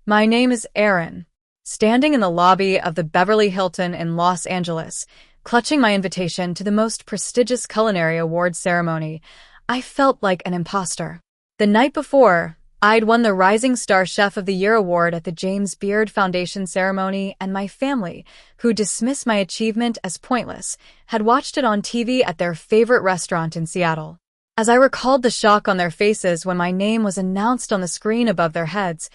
My name is Erin. Standing in the lobby of the Beverly Hilton in Los Angeles, clutching my invitation to the most prestigious culinary awards ceremony, I felt like an imposter. The night before, I'd won the Rising Star Chef of the Year award at the James Beard Foundation ceremony, and my family, who dismissed my achievement as pointless, had watched it on TV at their favorite restaurant in Seattle. As I recalled the shock on their faces when my name was announced on the screen above their heads,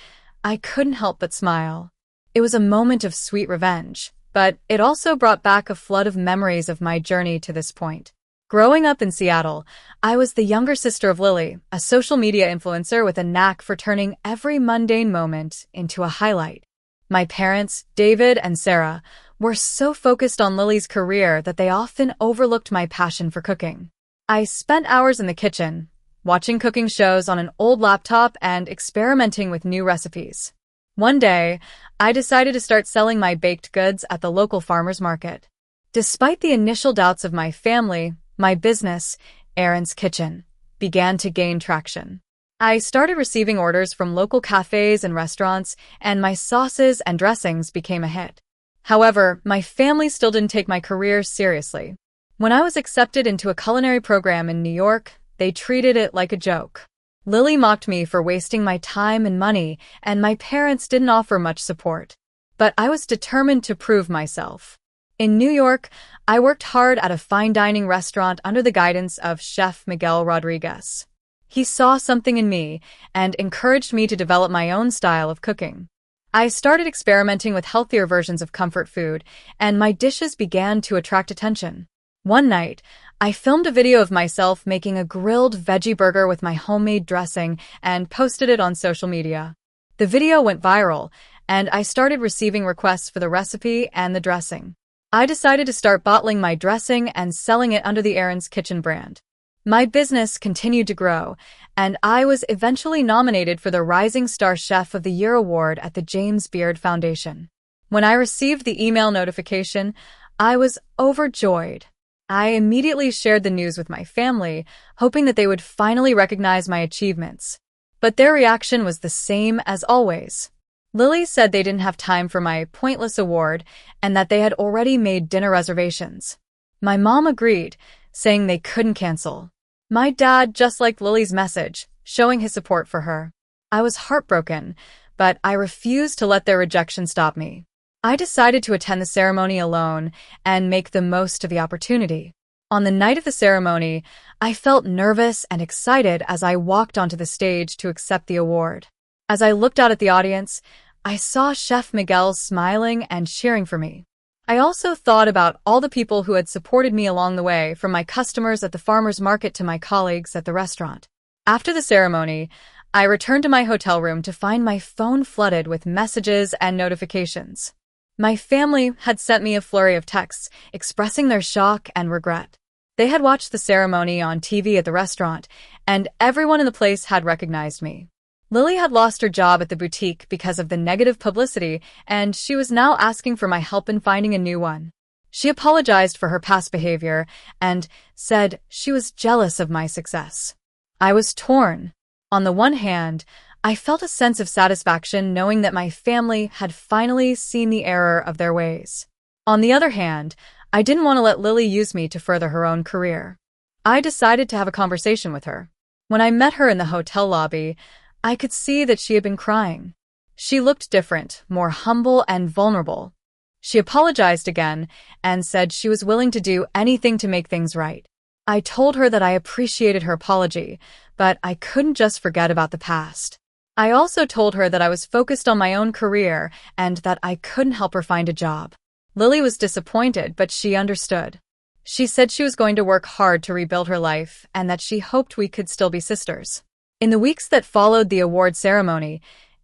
I couldn't help but smile. It was a moment of sweet revenge, but it also brought back a flood of memories of my journey to this point. Growing up in Seattle, I was the younger sister of Lily, a social media influencer with a knack for turning every mundane moment into a highlight. My parents, David and Sarah, were so focused on Lily's career that they often overlooked my passion for cooking. I spent hours in the kitchen, watching cooking shows on an old laptop and experimenting with new recipes. One day, I decided to start selling my baked goods at the local farmer's market. Despite the initial doubts of my family, my business, Erin's Kitchen, began to gain traction. I started receiving orders from local cafes and restaurants, and my sauces and dressings became a hit. However, my family still didn't take my career seriously. When I was accepted into a culinary program in New York, they treated it like a joke. Lily mocked me for wasting my time and money, and my parents didn't offer much support. But I was determined to prove myself. In New York, I worked hard at a fine dining restaurant under the guidance of Chef Miguel Rodriguez. He saw something in me and encouraged me to develop my own style of cooking. I started experimenting with healthier versions of comfort food, and my dishes began to attract attention. One night, I filmed a video of myself making a grilled veggie burger with my homemade dressing and posted it on social media. The video went viral, and I started receiving requests for the recipe and the dressing. I decided to start bottling my dressing and selling it under the Erin's Kitchen brand. My business continued to grow, and I was eventually nominated for the Rising Star Chef of the Year award at the James Beard Foundation. When I received the email notification, I was overjoyed. I immediately shared the news with my family, hoping that they would finally recognize my achievements. But their reaction was the same as always. Lily said they didn't have time for my pointless award and that they had already made dinner reservations. My mom agreed, saying they couldn't cancel. My dad just liked Lily's message, showing his support for her. I was heartbroken, but I refused to let their rejection stop me. I decided to attend the ceremony alone and make the most of the opportunity. On the night of the ceremony, I felt nervous and excited as I walked onto the stage to accept the award. As I looked out at the audience, I saw Chef Miguel smiling and cheering for me. I also thought about all the people who had supported me along the way, from my customers at the farmer's market to my colleagues at the restaurant. After the ceremony, I returned to my hotel room to find my phone flooded with messages and notifications. My family had sent me a flurry of texts expressing their shock and regret. They had watched the ceremony on TV at the restaurant, and everyone in the place had recognized me. Lily had lost her job at the boutique because of the negative publicity, and she was now asking for my help in finding a new one. She apologized for her past behavior and said she was jealous of my success. I was torn. On the one hand, I felt a sense of satisfaction knowing that my family had finally seen the error of their ways. On the other hand, I didn't want to let Lily use me to further her own career. I decided to have a conversation with her. When I met her in the hotel lobby, I could see that she had been crying. She looked different, more humble and vulnerable. She apologized again and said she was willing to do anything to make things right. I told her that I appreciated her apology, but I couldn't just forget about the past. I also told her that I was focused on my own career and that I couldn't help her find a job. Lily was disappointed, but she understood. She said she was going to work hard to rebuild her life and that she hoped we could still be sisters. In the weeks that followed the award ceremony,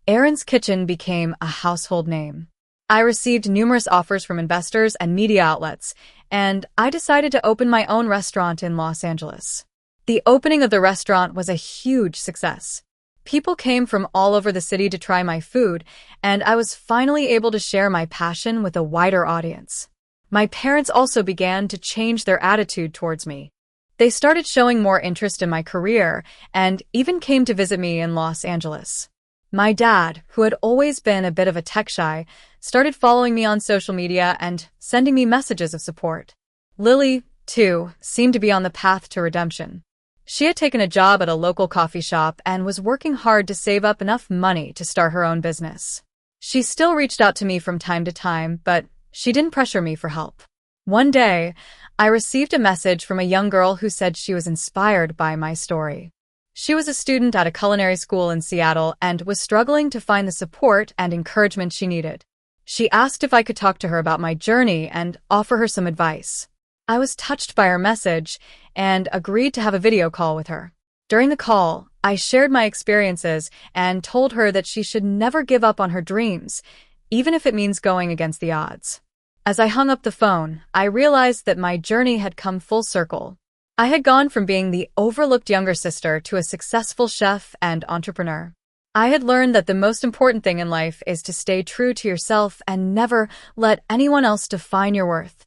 Erin's Kitchen became a household name. I received numerous offers from investors and media outlets, and I decided to open my own restaurant in Los Angeles. The opening of the restaurant was a huge success. People came from all over the city to try my food, and I was finally able to share my passion with a wider audience. My parents also began to change their attitude towards me. They started showing more interest in my career and even came to visit me in Los Angeles. My dad, who had always been a bit of a tech shy, started following me on social media and sending me messages of support. Lily, too, seemed to be on the path to redemption. She had taken a job at a local coffee shop and was working hard to save up enough money to start her own business. She still reached out to me from time to time, but she didn't pressure me for help. One day, I received a message from a young girl who said she was inspired by my story. She was a student at a culinary school in Seattle and was struggling to find the support and encouragement she needed. She asked if I could talk to her about my journey and offer her some advice. I was touched by her message and agreed to have a video call with her. During the call, I shared my experiences and told her that she should never give up on her dreams, even if it means going against the odds. As I hung up the phone, I realized that my journey had come full circle. I had gone from being the overlooked younger sister to a successful chef and entrepreneur. I had learned that the most important thing in life is to stay true to yourself and never let anyone else define your worth.